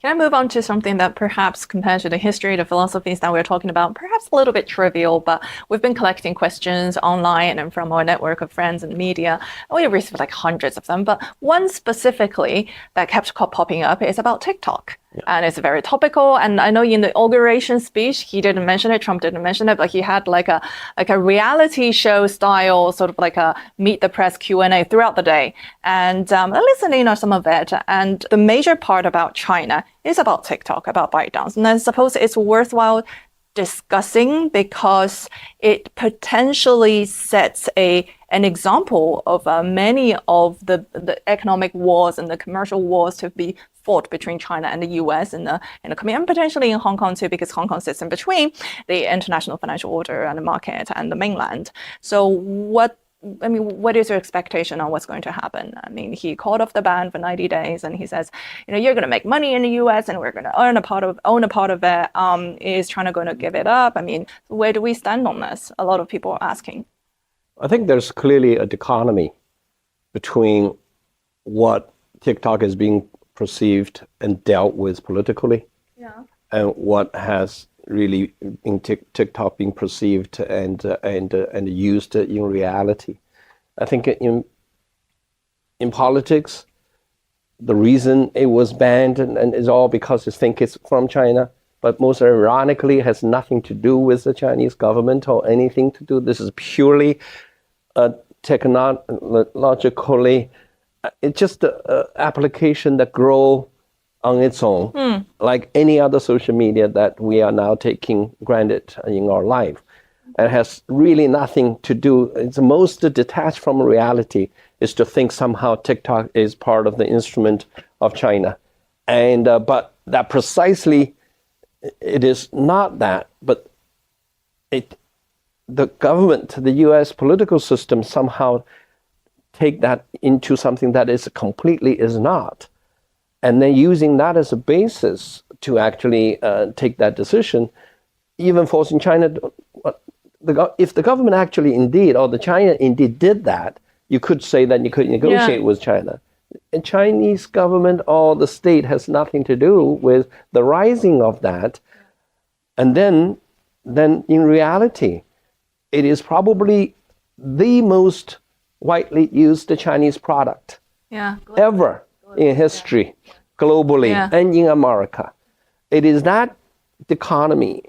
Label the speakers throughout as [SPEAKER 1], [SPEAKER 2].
[SPEAKER 1] Can I move on to something that perhaps compared to the history, the philosophies that we're talking about, perhaps a little bit trivial, but we've been collecting questions online and from our network of friends and media. We received like hundreds of them, but one specifically that kept popping up is about TikTok. Yeah. And it's very topical. And I know in the inauguration speech, he didn't mention it, Trump didn't mention it, but he had like a reality show style, sort of like a meet the press Q&A throughout the day. And listening to some of it. And the major part about China is about TikTok, about ByteDance. And I suppose it's worthwhile discussing because it potentially sets an example of many of the economic wars and the commercial wars to be fought between China and the US in the coming, and potentially in Hong Kong too, because Hong Kong sits in between the international financial order and the market and the mainland. So what is your expectation on what's going to happen? I mean, he called off the ban for 90 days and he says, you're going to make money in the US and we're going to own a part of it. Is China going to give it up? I mean, where do we stand on this? A lot of people are asking.
[SPEAKER 2] I think there's clearly a dichotomy between what TikTok is being perceived and dealt with politically, and what has really in TikTok being perceived and used in reality. I think in politics, the reason it was banned and is all because they think it's from China, but most ironically has nothing to do with the Chinese government or anything to do. This is purely technologically, it's just an application that grows on its own, like any other social media that we are now taking granted in our life. It has really nothing to do, it's the most detached from reality is to think somehow TikTok is part of the instrument of China. And but that precisely, it is not that, but the government, the US political system somehow take that into something that is completely is not. And then using that as a basis to actually take that decision, even forcing China, if the government actually indeed, or the China indeed did that, you could say that you could negotiate with China. The Chinese government or the state has nothing to do with the rising of that. And then in reality, it is probably the most widely used Chinese product ever in history, globally, and in America. It is that dichotomy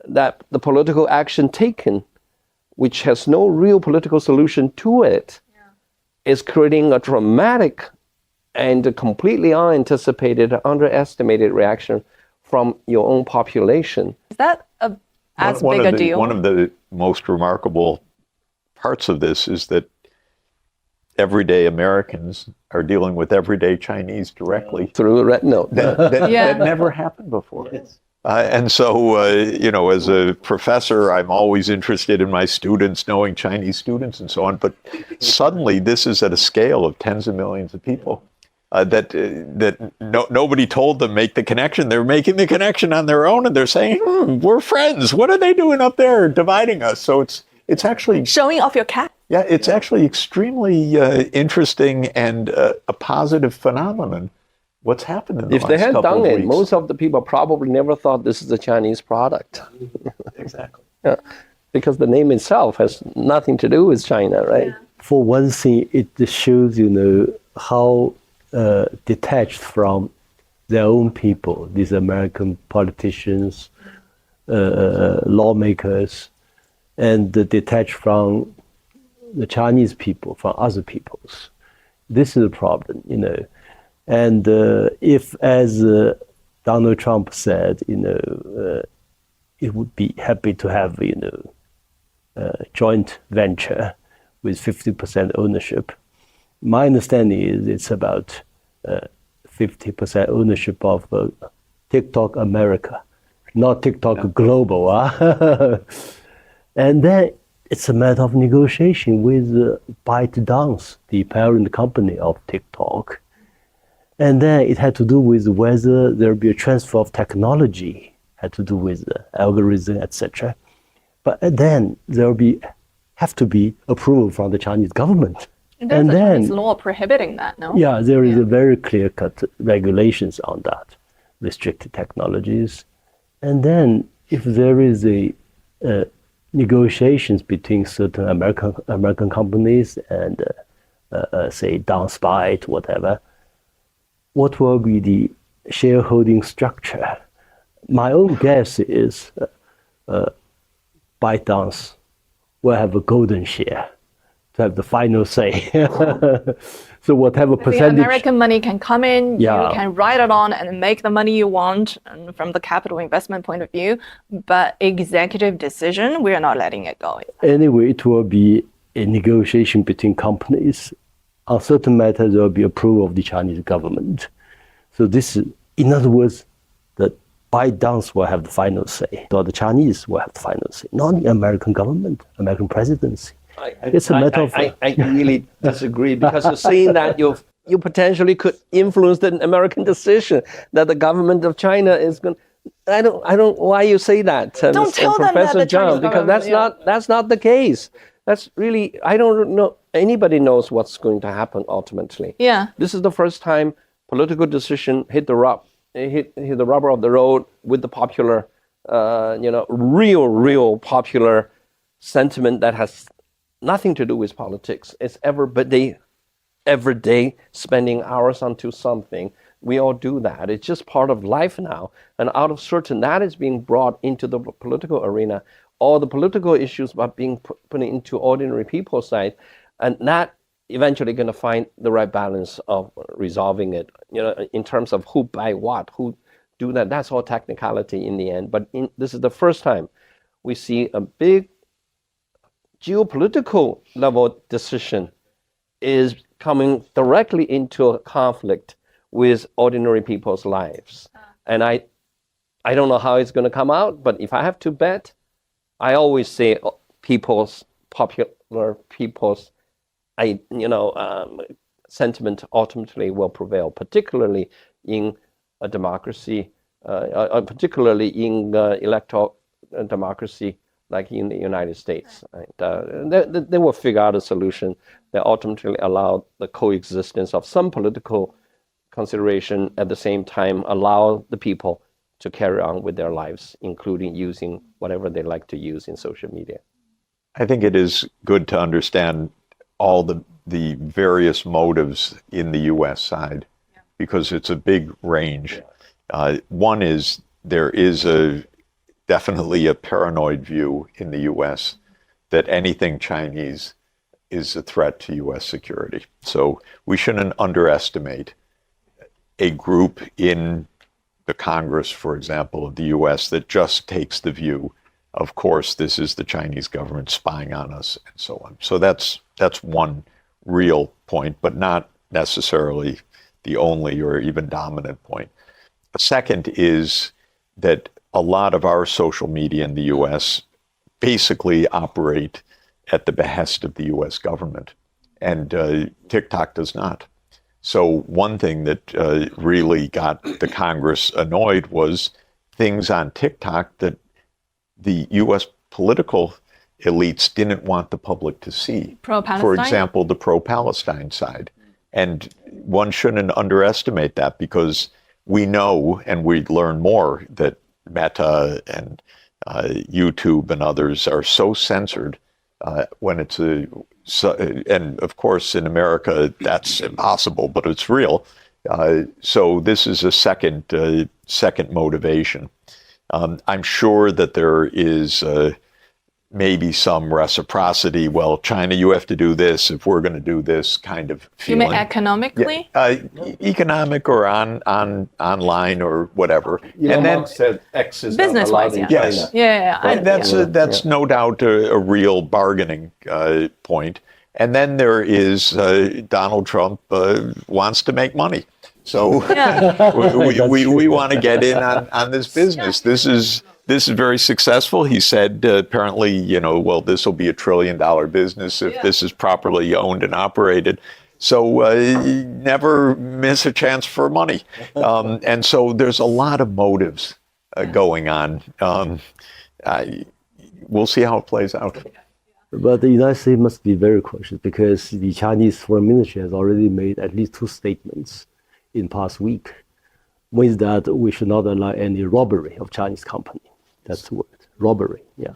[SPEAKER 2] that the political action taken, which has no real political solution to it, is creating a dramatic and completely unanticipated, underestimated reaction from your own population.
[SPEAKER 1] Is that as big a deal?
[SPEAKER 3] One of the most remarkable parts of this is that everyday Americans are dealing with everyday Chinese directly
[SPEAKER 2] through a red note.
[SPEAKER 3] That never happened before. And so, as a professor, I'm always interested in my students, knowing Chinese students and so on. But suddenly, this is at a scale of tens of millions of people nobody told them make the connection. They're making the connection on their own, and they're saying, "We're friends. What are they doing up there, dividing us?" So it's actually
[SPEAKER 1] showing off your cat.
[SPEAKER 3] Yeah, it's actually extremely interesting and a positive phenomenon. What's happened in the last couple of weeks?
[SPEAKER 2] If they had done it, most of the people probably never thought this is a Chinese product.
[SPEAKER 3] Exactly.
[SPEAKER 2] Yeah, because the name itself has nothing to do with China, right?
[SPEAKER 4] Yeah. For one thing, it shows, how detached from their own people, these American politicians, lawmakers, and detached from the Chinese people, from other peoples. This is a problem, And if, as Donald Trump said, it would be happy to have, a joint venture with 50% ownership. My understanding is it's about 50% ownership of TikTok America, not TikTok Global. And then it's a matter of negotiation with ByteDance, the parent company of TikTok. And then it had to do with whether there'll be a transfer of technology, had to do with the algorithm, etc. But then there'll have to be approval from the Chinese government.
[SPEAKER 1] And then Chinese law prohibiting that, no?
[SPEAKER 4] Yeah, there is a very clear-cut regulations on that. restricted technologies. And then if there is a negotiations between certain American companies and say downspite, whatever, what will be the shareholding structure? My own guess is ByteDance will have a golden share to have the final say. So whatever percentage...
[SPEAKER 1] The American money can come in, you can write it on and make the money you want from the capital investment point of view, but executive decision, we are not letting it go.
[SPEAKER 4] Anyway, it will be a negotiation between companies. On certain matters, there will be approval of the Chinese government. So this is, in other words, that ByteDance will have the final say, or the Chinese will have the final say, not the American government, American presidency. It's a matter of...
[SPEAKER 2] I really disagree, because you're saying that you potentially could influence the American decision, that the government of China is going. I don't. Why you say that?
[SPEAKER 1] Don't tell them
[SPEAKER 2] Professor
[SPEAKER 1] that the
[SPEAKER 2] John, because that's not the case. That's really, I don't know. Anybody knows what's going to happen ultimately.
[SPEAKER 1] Yeah.
[SPEAKER 2] This is the first time political decision hit the rubber of the road with the popular, real popular sentiment that has nothing to do with politics. It's every day spending hours onto something. We all do that. It's just part of life now. And out of certain, that is being brought into the political arena. All the political issues are being put into ordinary people's side. And that eventually going to find the right balance of resolving it, in terms of who buy what, who do that. That's all technicality in the end. But this is the first time we see a big geopolitical level decision is coming directly into a conflict with ordinary people's lives. And I don't know how it's going to come out, but if I have to bet, I always say popular people's sentiment ultimately will prevail, particularly in a democracy, particularly in electoral democracy like in the United States. They will figure out a solution that ultimately allow the coexistence of some political consideration, at the same time allow the people to carry on with their lives, including using whatever they like to use in social media.
[SPEAKER 3] I think it is good to understand all the various motives in the U.S. side, because it's a big range. One is there is definitely a paranoid view in the U.S. that anything Chinese is a threat to U.S. security. So we shouldn't underestimate a group in the Congress, for example, of the U.S. that just takes the view, of course, this is the Chinese government spying on us, and so on. So that's one real point, but not necessarily the only or even dominant point. A second is that a lot of our social media in the U.S. basically operate at the behest of the U.S. government, and TikTok does not. So one thing that really got the Congress annoyed was things on TikTok that the U.S. political elites didn't want the public to see.
[SPEAKER 1] Pro-Palestine?
[SPEAKER 3] For example, the pro-Palestine side. And one shouldn't underestimate that, because we know, and we learn more, that Meta and YouTube and others are so censored when it's and of course in America that's impossible, but it's real. So this is a second motivation. I'm sure that there is maybe some reciprocity. Well, China, you have to do this if we're going to do this kind of feeling.
[SPEAKER 1] You mean economically?
[SPEAKER 3] Yeah, economic or online or whatever.
[SPEAKER 2] And then said X is
[SPEAKER 1] business-wise,
[SPEAKER 2] in
[SPEAKER 3] yes.
[SPEAKER 2] China.
[SPEAKER 1] Yeah.
[SPEAKER 3] That's no doubt a real bargaining point. And then there is Donald Trump wants to make money. So we want to get in on this business. This is very successful. He said apparently, well, this will be $1 trillion business if this is properly owned and operated. So never miss a chance for money. And so there's a lot of motives going on. We'll see how it plays out.
[SPEAKER 4] But the United States must be very cautious, because the Chinese Foreign Ministry has already made at least 2 statements in past week. With that, we should not allow any robbery of Chinese company. That's the word, robbery, yeah.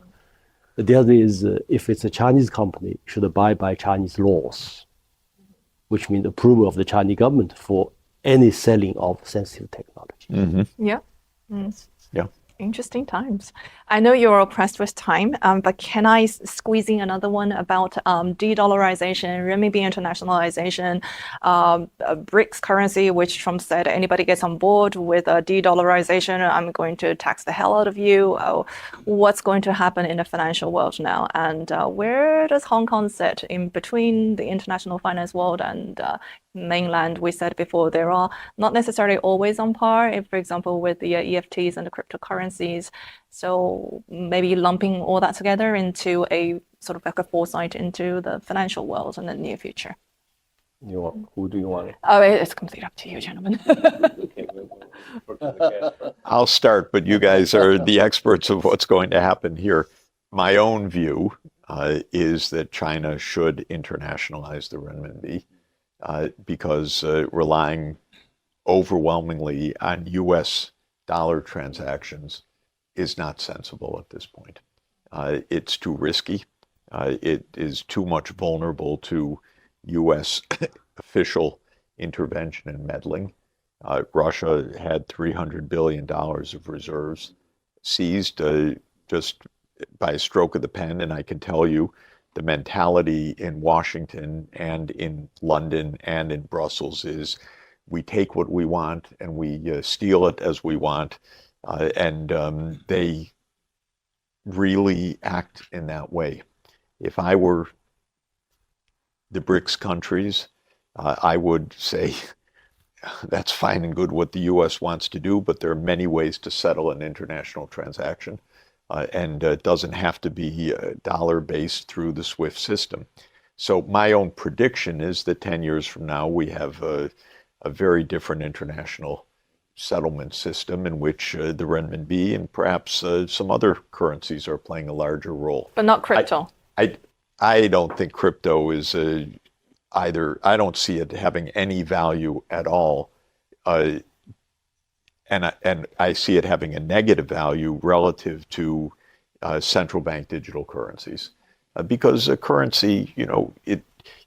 [SPEAKER 4] The other is, if it's a Chinese company, it should abide by Chinese laws, which means approval of the Chinese government for any selling of sensitive technology.
[SPEAKER 3] Mm-hmm.
[SPEAKER 1] Yeah.
[SPEAKER 3] Yeah.
[SPEAKER 1] Interesting times. I know you're all pressed with time, but can I squeeze in another one about de-dollarization, renminbi internationalization, BRICS currency, which Trump said anybody gets on board with de-dollarization, I'm going to tax the hell out of you. What's going to happen in the financial world now? And where does Hong Kong sit in between the international finance world and mainland? We said before, there are not necessarily always on par, if, for example, with the EFTs and the cryptocurrencies. So maybe lumping all that together into a sort of like a foresight into the financial world in the near future.
[SPEAKER 2] Who do you want?
[SPEAKER 1] Oh, it's completely up to you, gentlemen.
[SPEAKER 3] I'll start, but you guys are the experts of what's going to happen here. My own view is that China should internationalize the renminbi because relying overwhelmingly on U.S. dollar transactions is not sensible at this point. It's too risky. It is too much vulnerable to U.S. official intervention and meddling. Russia had $300 billion of reserves seized just by a stroke of the pen, and I can tell you the mentality in Washington and in London and in Brussels is we take what we want and we steal it as we want, and they really act in that way. If I were the BRICS countries, I would say that's fine and good what the U.S. wants to do, but there are many ways to settle an international transaction, and it doesn't have to be dollar-based through the SWIFT system. So my own prediction is that 10 years from now, we have a very different international settlement system in which the renminbi and perhaps some other currencies are playing a larger role.
[SPEAKER 1] But not crypto.
[SPEAKER 3] I don't think crypto is either. I don't see it having any value at all, and I see it having a negative value relative to central bank digital currencies, because a currency,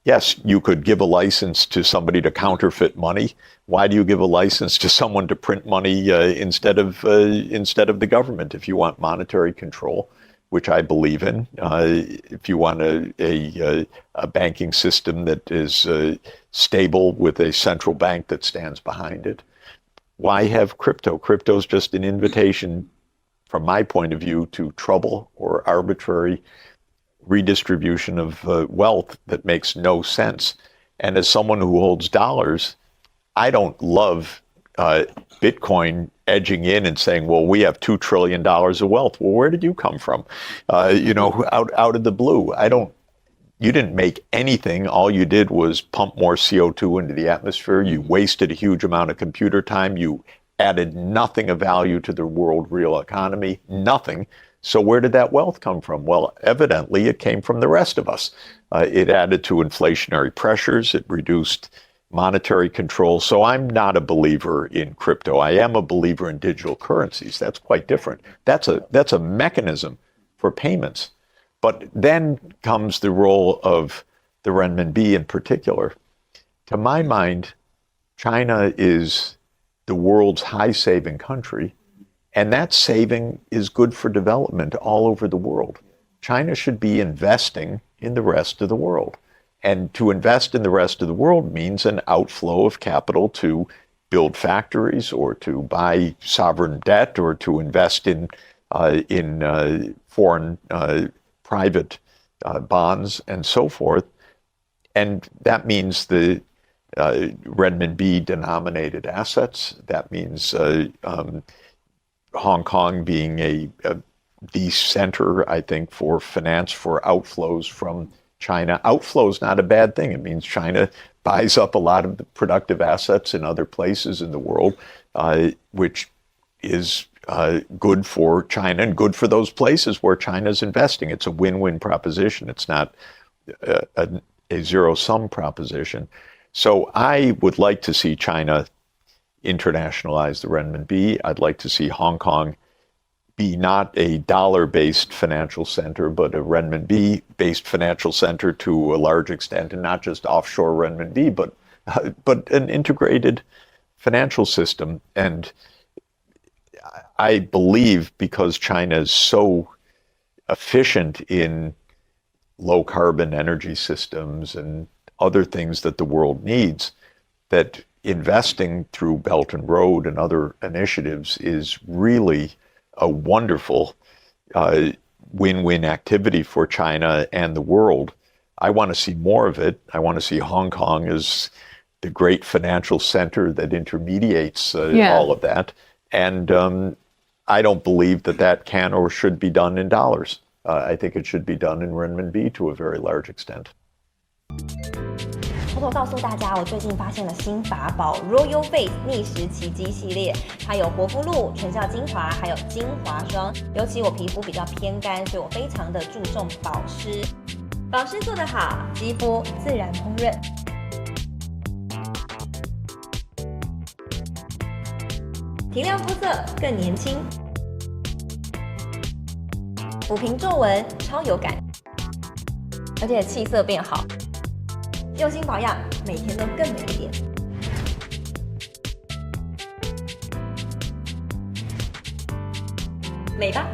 [SPEAKER 3] yes, you could give a license to somebody to counterfeit money. Why do you give a license to someone to print money instead of the government? If you want monetary control, which I believe in, if you want a banking system that is stable with a central bank that stands behind it, why have crypto? Crypto is just an invitation, from my point of view, to trouble or arbitrary redistribution of wealth that makes no sense. And as someone who holds dollars, I don't love Bitcoin edging in and saying, well, we have $2 trillion of wealth. Well, where did you come from? Out of the blue. You didn't make anything. All you did was pump more CO2 into the atmosphere. You wasted a huge amount of computer time. You added nothing of value to the world real economy, nothing. So where did that wealth come from? Well, evidently it came from the rest of us. It added to inflationary pressures. It reduced monetary control. So I'm not a believer in crypto. I am a believer in digital currencies. That's quite different. That's a mechanism for payments. But then comes the role of the renminbi in particular. To my mind, China is the world's high saving country, and that saving is good for development all over the world. China should be investing in the rest of the world. And to invest in the rest of the world means an outflow of capital to build factories or to buy sovereign debt or to invest in foreign private bonds and so forth. And that means the renminbi denominated assets. That means Hong Kong being the center, I think, for finance for outflows from China. Outflow is not a bad thing. It means China buys up a lot of the productive assets in other places in the world, which is good for China and good for those places where China is investing. It's a win-win proposition. It's not a zero-sum proposition. So I would like to see China internationalize the renminbi. I'd like to see Hong Kong be not a dollar-based financial center, but a renminbi-based financial center to a large extent, and not just offshore renminbi, but an integrated financial system. And I believe because China is so efficient in low-carbon energy systems and other things that the world needs, that investing through Belt and Road and other initiatives is really a wonderful win-win activity for China and the world. I want to see more of it. I want to see Hong Kong as the great financial center that intermediates all of that. And I don't believe that that can or should be done in dollars. I think it should be done in renminbi to a very large extent.
[SPEAKER 5] 偷偷告诉大家，我最近发现了新法宝 Royal Face 逆时奇迹系列，它有活肤露、全效精华，还有精华霜。尤其我皮肤比较偏干，所以我非常的注重保湿。保湿做得好，肌肤自然烹润。提亮肤色更年轻，抚平皱纹超有感，而且气色变好。用心保养，每天都更美一点。美吧！